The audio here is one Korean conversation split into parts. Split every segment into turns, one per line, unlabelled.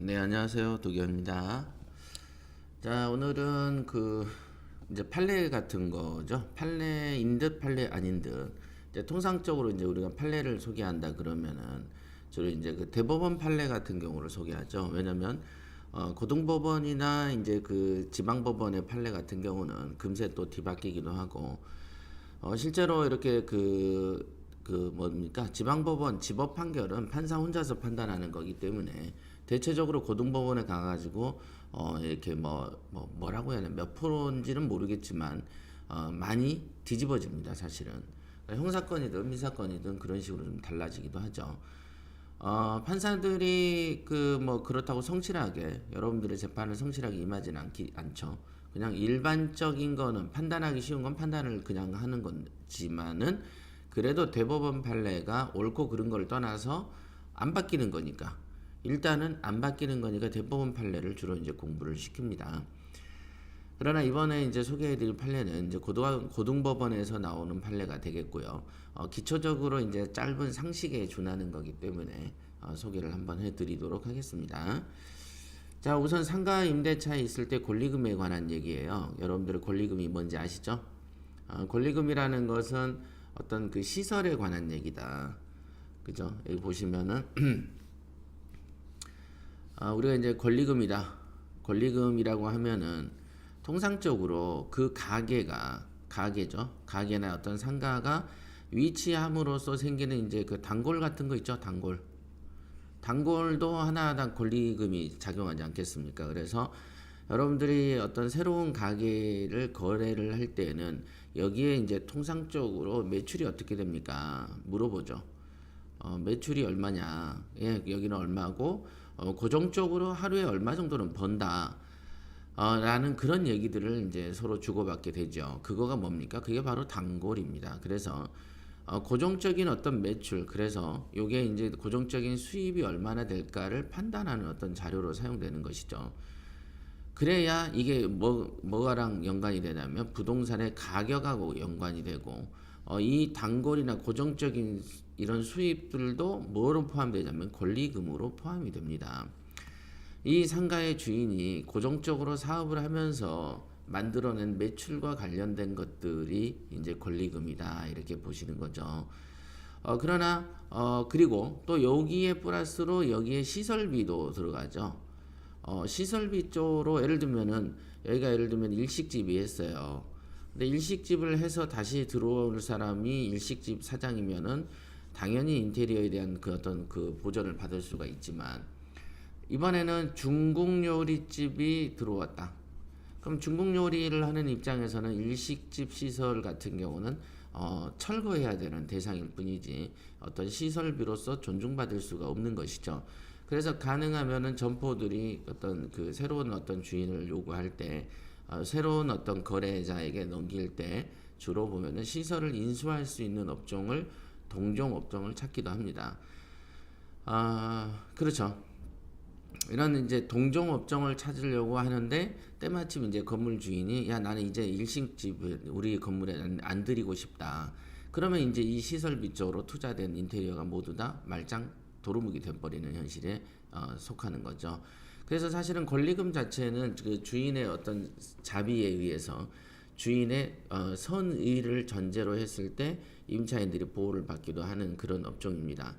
네, 안녕하세요. 도겸입니다. 자, 오늘은 이제 판례 같은 거죠. 판례인 듯 판례 아닌 듯. 이제 통상적으로 이제 우리가 판례를 소개한다 그러면은 주로 이제 그 대법원 판례 같은 경우를 소개하죠. 왜냐면 고등법원이나 이제 그 지방법원의 판례 같은 경우는 금세 또 뒤바뀌기도 하고 실제로 이렇게 뭡니까? 지방법원 지법 판결은 판사 혼자서 판단하는 거기 때문에 대체적으로 고등법원에 가가지고 이렇게 뭐라고 해야 되나 몇 프로인지는 모르겠지만 많이 뒤집어집니다, 사실은. 그러니까 형사건이든 민사건이든 그런 식으로 좀 달라지기도 하죠. 판사들이 그렇다고 성실하게 여러분들의 재판을 성실하게 임하지는 않죠. 그냥 일반적인 거는 판단하기 쉬운 건 판단을 그냥 하는 거지만은 그래도 대법원 판례가 옳고 그른 걸 떠나서 안 바뀌는 거니까 일단은 안 바뀌는 거니까 대법원 판례를 주로 이제 공부를 시킵니다. 그러나 이번에 이제 소개해드릴 판례는 이제 고등법원에서 나오는 판례가 되겠고요. 기초적으로 이제 짧은 상식에 준하는 거기 때문에 소개를 한번 해드리도록 하겠습니다. 자, 우선 상가 임대차에 있을 때 권리금에 관한 얘기예요. 여러분들 권리금이 뭔지 아시죠? 권리금이라는 것은 어떤 그 시설에 관한 얘기다. 그죠? 여기 보시면은 우리가 이제 권리금이라고 하면은 통상적으로 그 가게죠. 가게나 어떤 상가가 위치함으로써 생기는 이제 그 단골 같은 거 있죠. 단골도 하나하나 권리금이 작용하지 않겠습니까? 그래서 여러분들이 어떤 새로운 가게를 거래를 할 때는 여기에 이제 통상적으로 매출이 어떻게 됩니까? 물어보죠. 매출이 얼마냐? 예, 여기는 얼마고 고정적으로 하루에 얼마 정도는 번다. 라는 그런 얘기들을 이제 서로 주고받게 되죠. 그거가 뭡니까? 그게 바로 단골입니다. 그래서 고정적인 어떤 매출, 그래서 이게 이제 고정적인 수입이 얼마나 될까를 판단하는 어떤 자료로 사용되는 것이죠. 그래야 이게 뭐가랑 연관이 되냐면 부동산의 가격하고 연관이 되고 이 단골이나 고정적인 이런 수입들도 뭐로 포함되냐면 권리금으로 포함이 됩니다. 이 상가의 주인이 고정적으로 사업을 하면서 만들어낸 매출과 관련된 것들이 이제 권리금이다 이렇게 보시는 거죠. 그러나 그리고 또 여기에 플러스로 여기에 시설비도 들어가죠. 시설비 쪽으로 예를 들면 일식집이 했어요. 근데 일식집을 해서 다시 들어올 사람이 일식집 사장이면은 당연히 인테리어에 대한 그 어떤 그 보전을 받을 수가 있지만 이번에는 중국 요리집이 들어왔다. 그럼 중국 요리를 하는 입장에서는 일식집 시설 같은 경우는 철거해야 되는 대상일 뿐이지 어떤 시설비로서 존중받을 수가 없는 것이죠. 그래서 가능하면은 점포들이 어떤 그 새로운 어떤 주인을 요구할 때 새로운 어떤 거래자에게 넘길 때 주로 보면은 시설을 인수할 수 있는 업종을 동종 업종을 찾기도 합니다. 그렇죠. 이런 이제 동종 업종을 찾으려고 하는데 때마침 이제 건물 주인이 야 나는 이제 일식집을 우리 건물에 안 들이고 싶다. 그러면 이제 이 시설비 쪽으로 투자된 인테리어가 모두 다 말짱 도루묵이 돼버리는 현실에 속하는 거죠. 그래서 사실은 권리금 자체는 그 주인의 어떤 자비에 의해서 주인의 선의를 전제로 했을 때 임차인들이 보호를 받기도 하는 그런 업종입니다.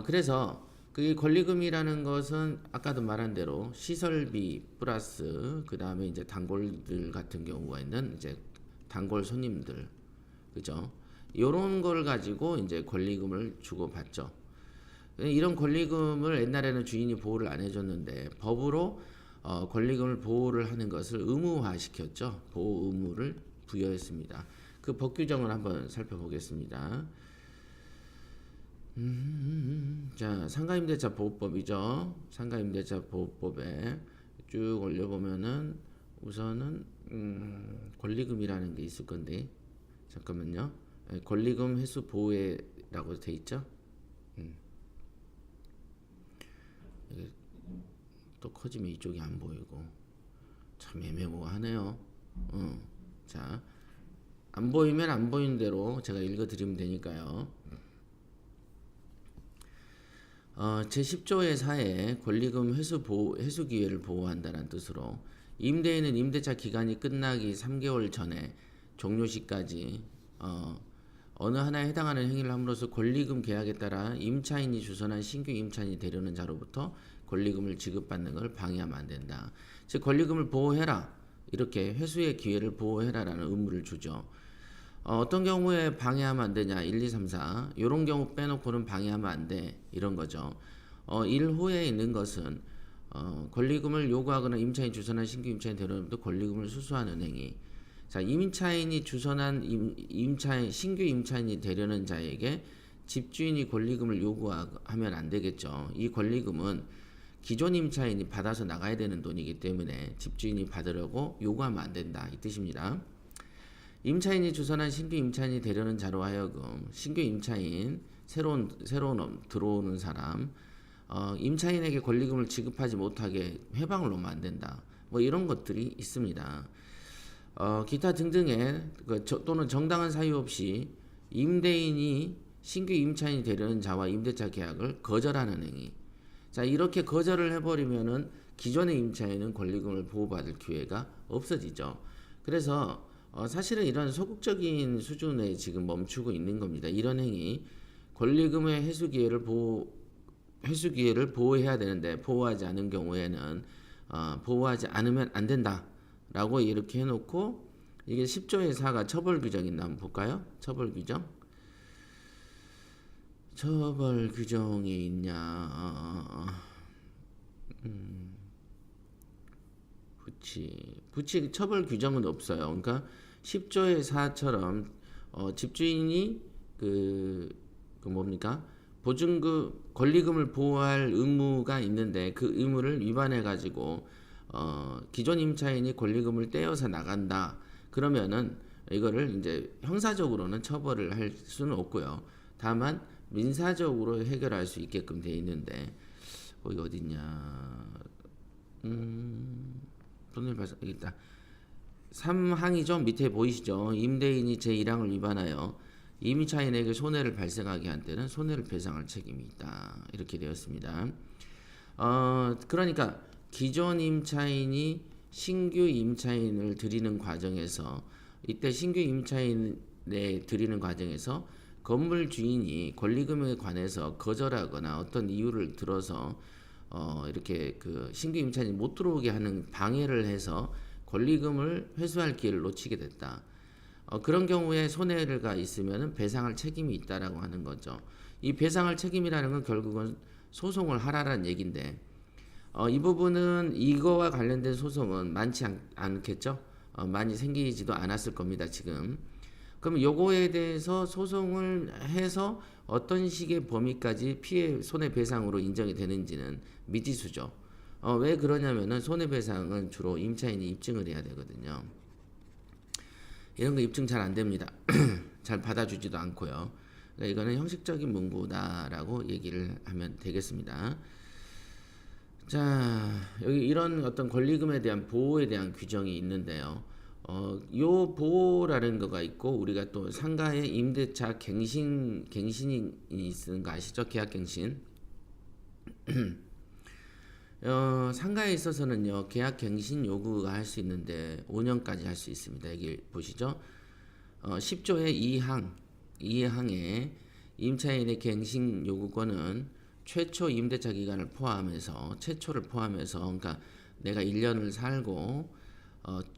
그래서 그 권리금이라는 것은 아까도 말한 대로 시설비 플러스 그 다음에 이제 단골들 같은 경우가 있는 이제 단골 손님들, 그죠? 요런 걸 가지고 이제 권리금을 주고 받죠. 이런 권리금을 옛날에는 주인이 보호를 안 해줬는데 법으로 권리금을 보호를 하는 것을 의무화 시켰죠. 보호 의무를 부여했습니다. 그 법 규정을 한번 살펴보겠습니다. 자, 상가임대차 보호법이죠. 상가임대차 보호법에 쭉 올려보면은 우선은 권리금이라는 게 있을 건데 잠깐만요. 권리금 회수 보호에라고 돼 있죠. 이게 또 커지면 이쪽이 안 보이고 참 애매모호하네요. 자, 안 보이면 안 보이는 대로 제가 읽어드리면 되니까요. 제10조의 사에 권리금 회수 기회를 보호한다는 뜻으로 임대인은 임대차 기간이 끝나기 3개월 전에 종료 시까지 어느 하나에 해당하는 행위를 함으로써 권리금 계약에 따라 임차인이 주선한 신규 임차인이 되려는 자로부터 권리금을 지급받는 것을 방해하면 안 된다. 즉 권리금을 보호해라. 이렇게 회수의 기회를 보호해라라는 의무를 주죠. 어떤 경우에 방해하면 안 되냐? 1, 2, 3, 4. 이런 경우 빼놓고는 방해하면 안 돼. 이런 거죠. 1호에 있는 것은 권리금을 요구하거나 임차인이 주선한 신규 임차인 되려면부터 권리금을 수수하는 행위. 자, 임차인이 주선한 신규 임차인이 되려는 자에게 집주인이 권리금을 요구하면 안 되겠죠. 이 권리금은 기존 임차인이 받아서 나가야 되는 돈이기 때문에 집주인이 받으려고 요구하면 안 된다. 이 뜻입니다. 임차인이 주선한 신규 임차인이 되려는 자로 하여금 신규 임차인 새로운 들어오는 사람 임차인에게 권리금을 지급하지 못하게 회방을 놓으면 안 된다. 뭐 이런 것들이 있습니다. 기타 등등의 또는 정당한 사유 없이 임대인이 신규 임차인이 되려는 자와 임대차 계약을 거절하는 행위. 자, 이렇게 거절을 해버리면은 기존의 임차인은 권리금을 보호받을 기회가 없어지죠. 그래서 사실은 이런 소극적인 수준에 지금 멈추고 있는 겁니다. 이런 행위, 권리금의 회수 기회를 보호해야 되는데 보호하지 않은 경우에는 보호하지 않으면 안 된다라고 이렇게 해놓고 이게 10조의 4가 처벌 규정이 있나 한번 볼까요? 처벌 규정. 처벌 규정이 있냐? 부치 처벌 규정은 없어요. 그러니까 10조의 4처럼 집주인이 뭡니까? 보증금 권리금을 보호할 의무가 있는데 그 의무를 위반해 가지고 기존 임차인이 권리금을 떼어서 나간다. 그러면은 이거를 이제 형사적으로는 처벌을 할 수는 없고요. 다만 민사적으로 해결할 수 있게끔 돼 있는데 거기 어딨냐? 손을 발생했다. 3항이죠. 밑에 보이시죠? 임대인이 제1항을 위반하여 임차인에게 손해를 발생하게 한 때는 손해를 배상할 책임이 있다. 이렇게 되었습니다. 그러니까 기존 임차인이 신규 임차인을 들이는 과정에서 이때 신규 임차인에 들이는 과정에서 건물 주인이 권리금에 관해서 거절하거나 어떤 이유를 들어서 이렇게 그 신규 임차인이 못 들어오게 하는 방해를 해서 권리금을 회수할 기회를 놓치게 됐다. 그런 경우에 손해가 있으면 배상할 책임이 있다라고 하는 거죠. 이 배상할 책임이라는 건 결국은 소송을 하라는 얘기인데 이 부분은 이거와 관련된 소송은 많지 않겠죠? 많이 생기지도 않았을 겁니다, 지금. 그럼 요거에 대해서 소송을 해서 어떤 식의 범위까지 피해 손해배상으로 인정이 되는지는 미지수죠. 왜 그러냐면은 손해배상은 주로 임차인이 입증을 해야 되거든요. 이런 거 입증 잘 안 됩니다. 잘 받아주지도 않고요. 그러니까 이거는 형식적인 문구다라고 얘기를 하면 되겠습니다. 자, 여기 이런 어떤 권리금에 대한 보호에 대한 규정이 있는데요. 요 보호라는 거가 있고 우리가 또 상가에 임대차 갱신이 있는 거 아시죠? 계약갱신. 상가에 있어서는요 계약갱신 요구가 할 수 있는데 5년까지 할 수 있습니다. 여기 보시죠. 10조의 2항에 임차인의 갱신 요구권은 최초 임대차 기간을 포함해서 최초를 포함해서 그러니까 내가 1년을 살고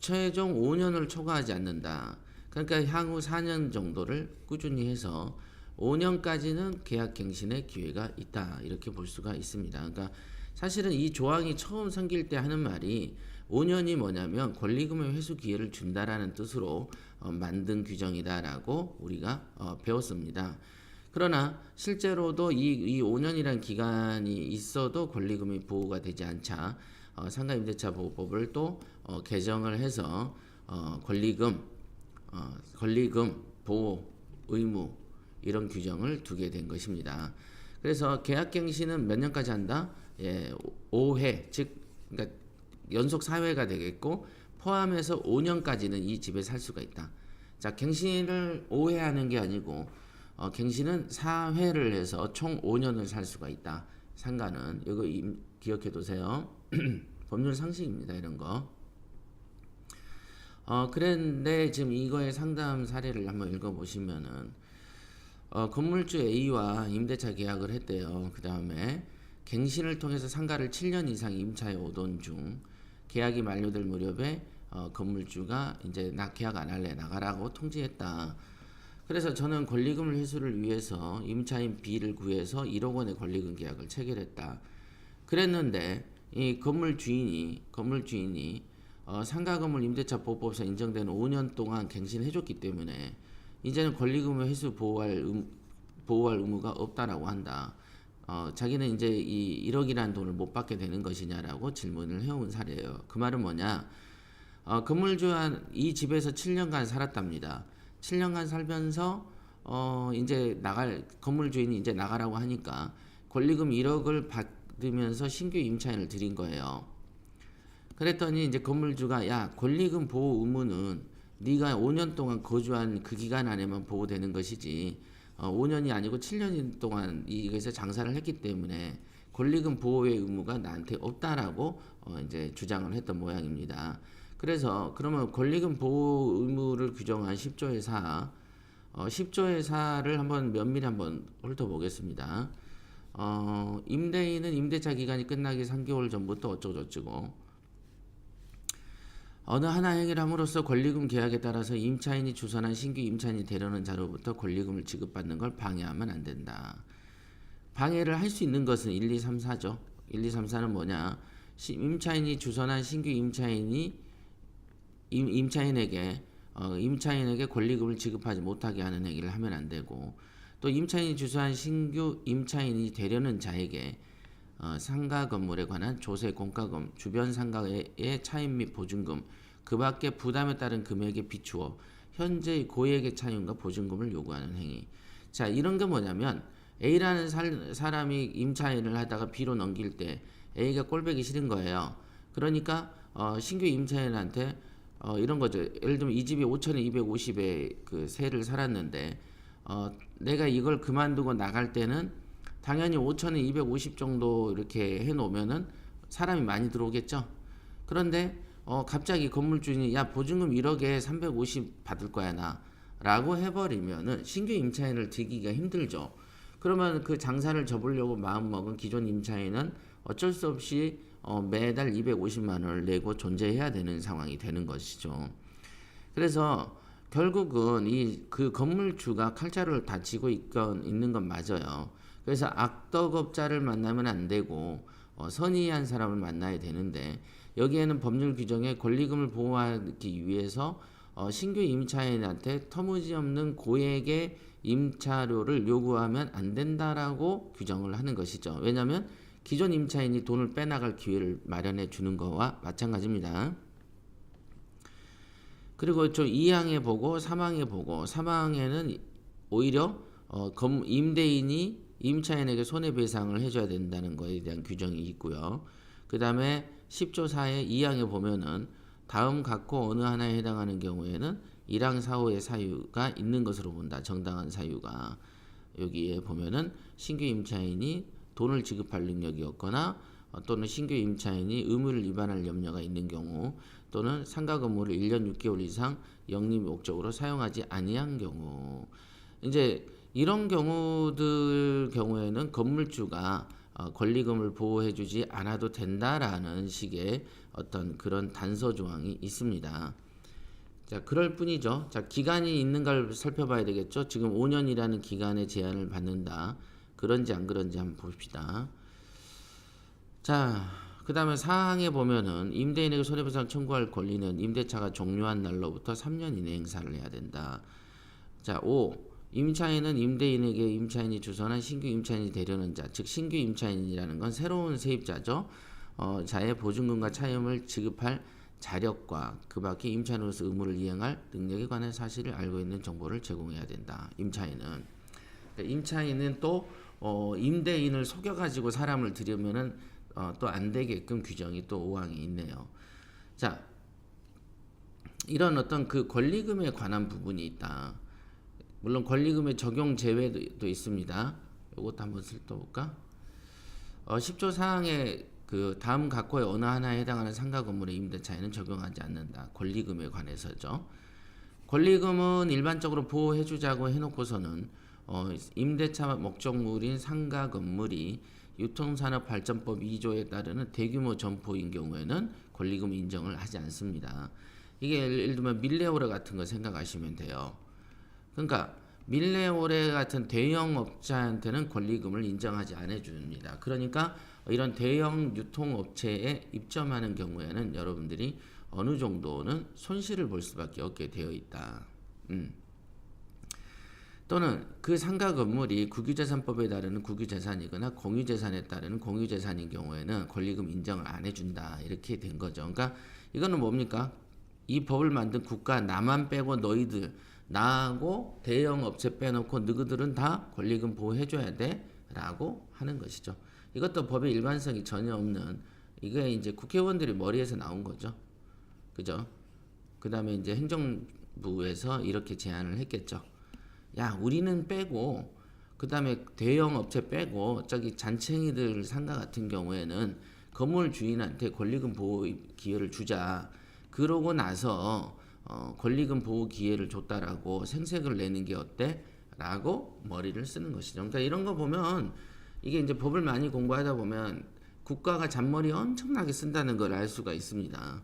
최종 5년을 초과하지 않는다. 그러니까 향후 4년 정도를 꾸준히 해서 5년까지는 계약갱신의 기회가 있다. 이렇게 볼 수가 있습니다. 그러니까 사실은 이 조항이 처음 생길 때 하는 말이 5년이 뭐냐면 권리금의 회수 기회를 준다라는 뜻으로 만든 규정이다라고 우리가 배웠습니다. 그러나 실제로도 이 5년이라는 기간이 있어도 권리금이 보호가 되지 않자 상가임대차 보호법을 또 개정을 해서 권리금 보호 의무 이런 규정을 두게 된 것입니다. 그래서 계약갱신은 몇 년까지 한다? 5회 즉 그러니까 연속 4회가 되겠고 포함해서 5년까지는 이 집에 살 수가 있다. 자, 갱신을 5회 하는 게 아니고 갱신은 4회를 해서 총 5년을 살 수가 있다. 상가는 이거 기억해 두세요. 법률 상식입니다. 이런 거. 그런데 지금 이거의 상담 사례를 한번 읽어보시면은 건물주 A와 임대차 계약을 했대요. 그 다음에 갱신을 통해서 상가를 7년 이상 임차해 오던 중 계약이 만료될 무렵에 건물주가 이제 나 계약 안 할래 나가라고 통지했다. 그래서 저는 권리금 회수를 위해서 임차인 B를 구해서 1억 원의 권리금 계약을 체결했다. 그랬는데 이 건물 주인이 상가 건물 임대차 보호법상 인정되는 5년 동안 갱신해줬기 때문에 이제는 권리금 회수 보호할 의무가 없다라고 한다. 자기는 이제 이 1억이라는 돈을 못 받게 되는 것이냐라고 질문을 해온 사례예요. 그 말은 뭐냐? 건물주한 이 집에서 7년간 살았답니다. 7년간 살면서 이제 건물 주인이 이제 나가라고 하니까 권리금 1억을 받으면서 신규 임차인을 드린 거예요. 그랬더니 이제 건물주가 야 권리금 보호 의무는 네가 5년 동안 거주한 그 기간 안에만 보호되는 것이지 5년이 아니고 7년 동안 이것에서 장사를 했기 때문에 권리금 보호의 의무가 나한테 없다라고 이제 주장을 했던 모양입니다. 그래서 그러면 권리금 보호 의무를 규정한 10조의 4, 10조의 4를 한번 면밀히 한번 훑어보겠습니다. 임대인은 임대차 기간이 끝나기 3개월 전부터 어쩌고저쩌고 어느 하나 행위를 함으로써 권리금 계약에 따라서 임차인이 주선한 신규 임차인이 되려는 자로부터 권리금을 지급받는 걸 방해하면 안 된다. 방해를 할 수 있는 것은 1, 2, 3, 4죠. 1, 2, 3, 4는 뭐냐? 임차인이 주선한 신규 임차인에게 권리금을 지급하지 못하게 하는 행위를 하면 안 되고, 또 임차인이 주선한 신규 임차인이 되려는 자에게 상가 건물에 관한 조세, 공과금, 주변 상가의 차임 및 보증금, 그 밖에 부담에 따른 금액에 비추어 현재의 고액의 차임과 보증금을 요구하는 행위. 자, 이런 게 뭐냐면 A라는 사람이 임차인을 하다가 B로 넘길 때 A가 꼴보기 싫은 거예요. 그러니까 신규 임차인한테 이런 거죠. 예를 들면 이 집이 5,250에 그 세를 살았는데 내가 이걸 그만두고 나갈 때는 당연히 5,250 정도 이렇게 해놓으면은 사람이 많이 들어오겠죠. 그런데 갑자기 건물주인이 야 보증금 1억에 350 받을 거야 나 라고 해버리면은 신규 임차인을 들기가 힘들죠. 그러면 그 장사를 접으려고 마음먹은 기존 임차인은 어쩔 수 없이 매달 250만 원을 내고 존재해야 되는 상황이 되는 것이죠. 그래서 결국은 그 건물주가 칼자루를 다치고 있는 건 맞아요. 그래서 악덕업자를 만나면 안 되고 선의한 사람을 만나야 되는데 여기에는 법률 규정에 권리금을 보호하기 위해서 신규 임차인한테 터무니없는 고액의 임차료를 요구하면 안 된다라고 규정을 하는 것이죠. 왜냐하면 기존 임차인이 돈을 빼나갈 기회를 마련해 주는 거와 마찬가지입니다. 그리고 좀 2항에 보고 3항에 보고 3항에는 오히려 임대인이 임차인에게 손해배상을 해줘야 된다는 것에 대한 규정이 있고요. 그 다음에 10조 4의 2항에 보면은 다음 각호 어느 하나에 해당하는 경우에는 1항 4호의 사유가 있는 것으로 본다. 정당한 사유가. 여기에 보면은 신규 임차인이 돈을 지급할 능력이 없거나 또는 신규 임차인이 의무를 위반할 염려가 있는 경우 또는 상가 건물을 1년 6개월 이상 영리 목적으로 사용하지 아니한 경우 이제 이런 경우에는 건물주가 권리금을 보호해주지 않아도 된다라는 식의 어떤 그런 단서 조항이 있습니다. 자, 그럴 뿐이죠. 자, 기간이 있는 걸 살펴봐야 되겠죠. 지금 5년이라는 기간의 제한을 받는다. 그런지 안 그런지 한번 봅시다. 자, 그 다음에 사항에 보면은 임대인에게 손해배상 청구할 권리는 임대차가 종료한 날로부터 3년 이내 행사를 해야 된다. 자, 5. 임차인은 임대인에게 임차인이 주선한 신규 임차인이 되려는 자, 즉 신규 임차인이라는 건 새로운 세입자죠. 자의 보증금과 차임을 지급할 자력과 그 밖에 임차인으로서 의무를 이행할 능력에 관한 사실을 알고 있는 정보를 제공해야 된다. 임차인은. 임차인은 또 임대인을 속여가지고 사람을 들이면은 또 안 되게끔 규정이 또 5항이 있네요. 자, 이런 어떤 그 권리금에 관한 부분이 있다. 물론 권리금의 적용 제외도 있습니다. 이것도 한번 살펴볼까? 10조 사항의 그 다음 각호의 어느 하나에 해당하는 상가 건물의 임대차에는 적용하지 않는다. 권리금에 관해서죠. 권리금은 일반적으로 보호해주자고 해놓고서는 임대차 목적물인 상가 건물이 유통산업발전법 2조에 따르는 대규모 점포인 경우에는 권리금 인정을 하지 않습니다. 이게 예를 들면 밀레오레 같은 거 생각하시면 돼요. 그러니까 밀레오레 같은 대형 업자한테는 권리금을 인정하지 않아 줍니다. 그러니까 이런 대형 유통업체에 입점하는 경우에는 여러분들이 어느 정도는 손실을 볼 수밖에 없게 되어 있다. 또는 그 상가 건물이 국유재산법에 따르는 국유재산이거나 공유재산에 따르는 공유재산인 경우에는 권리금 인정을 안 해준다. 이렇게 된 거죠. 그러니까 이거는 뭡니까? 이 법을 만든 국가 나만 빼고 너희들 나하고 대형 업체 빼놓고 너희들은 다 권리금 보호해줘야 돼 라고 하는 것이죠. 이것도 법의 일관성이 전혀 없는, 이게 이제 국회의원들이 머리에서 나온 거죠. 그죠? 그 다음에 이제 행정부에서 이렇게 제안을 했겠죠. 야, 우리는 빼고, 그 다음에 대형 업체 빼고, 저기 잔챙이들 상가 같은 경우에는 건물 주인한테 권리금 보호 기회를 주자. 그러고 나서 권리금 보호 기회를 줬다라고 생색을 내는 게 어때? 라고 머리를 쓰는 것이죠. 그러니까 이런 거 보면 이게 이제 법을 많이 공부하다 보면 국가가 잔머리 엄청나게 쓴다는 걸 알 수가 있습니다.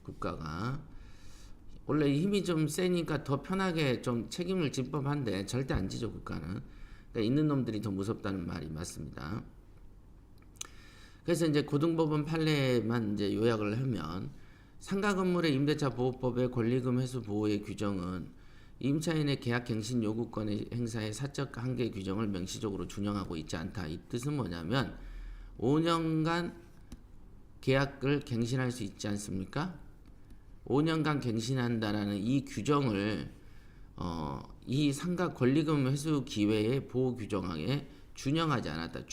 국가가 원래 힘이 좀 세니까 더 편하게 좀 책임을 질 법한데 절대 안 지죠, 국가는. 그러니까 있는 놈들이 더 무섭다는 말이 맞습니다. 그래서 이제 고등법원 판례만 이제 요약을 하면 상가 건물의 임대차 보호법의 권리금 회수 보호의 규정은 임차인의 계약 갱신 요구권의 행사의 사적 한계 규정을 명시적으로 준용하고 있지 않다. 이 뜻은 뭐냐면 5년간 계약을 갱신할 수 있지 않습니까? 5년간 갱신한다라는 이 규정을 이 상가 권리금 회수 기회의 보호 규정에 준용하지 않았다.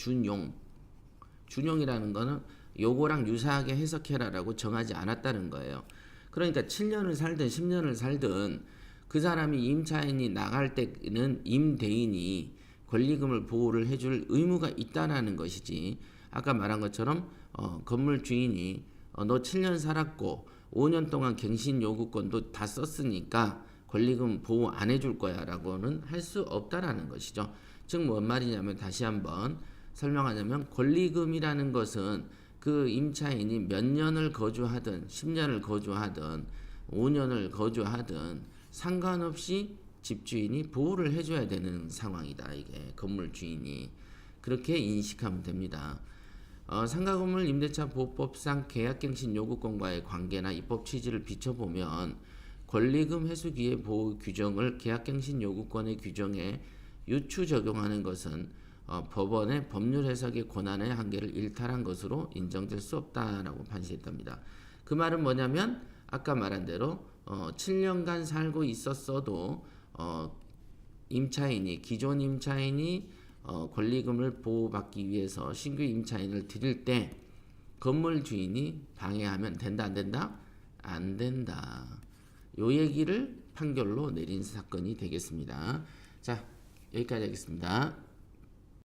준용이라는 거는 요거랑 유사하게 해석해라라고 정하지 않았다는 거예요. 그러니까 7년을 살든 10년을 살든 그 사람이 임차인이 나갈 때는 임대인이 권리금을 보호를 해줄 의무가 있다라는 것이지, 아까 말한 것처럼 건물 주인이 너 7년 살았고 5년 동안 갱신 요구권도 다 썼으니까 권리금 보호 안 해줄 거야 라고는 할 수 없다라는 것이죠. 즉 뭔 말이냐면, 다시 한번 설명하자면, 권리금이라는 것은 그 임차인이 몇 년을 거주하든 10년을 거주하든 5년을 거주하든 상관없이 집주인이 보호를 해줘야 되는 상황이다. 이게 건물 주인이 그렇게 인식하면 됩니다. 상가 건물 임대차 보호법상 계약갱신 요구권과의 관계나 입법 취지를 비춰보면 권리금 회수기의 보호 규정을 계약갱신 요구권의 규정에 유추 적용하는 것은 법원의 법률 해석의 권한의 한계를 일탈한 것으로 인정될 수 없다라고 판시했답니다. 그 말은 뭐냐면 아까 말한 대로 7년간 살고 있었어도 기존 임차인이 권리금을 보호받기 위해서 신규 임차인을 드릴 때 건물 주인이 방해하면 된다, 안 된다? 안 된다. 요 얘기를 판결로 내린 사건이 되겠습니다. 자, 여기까지 하겠습니다.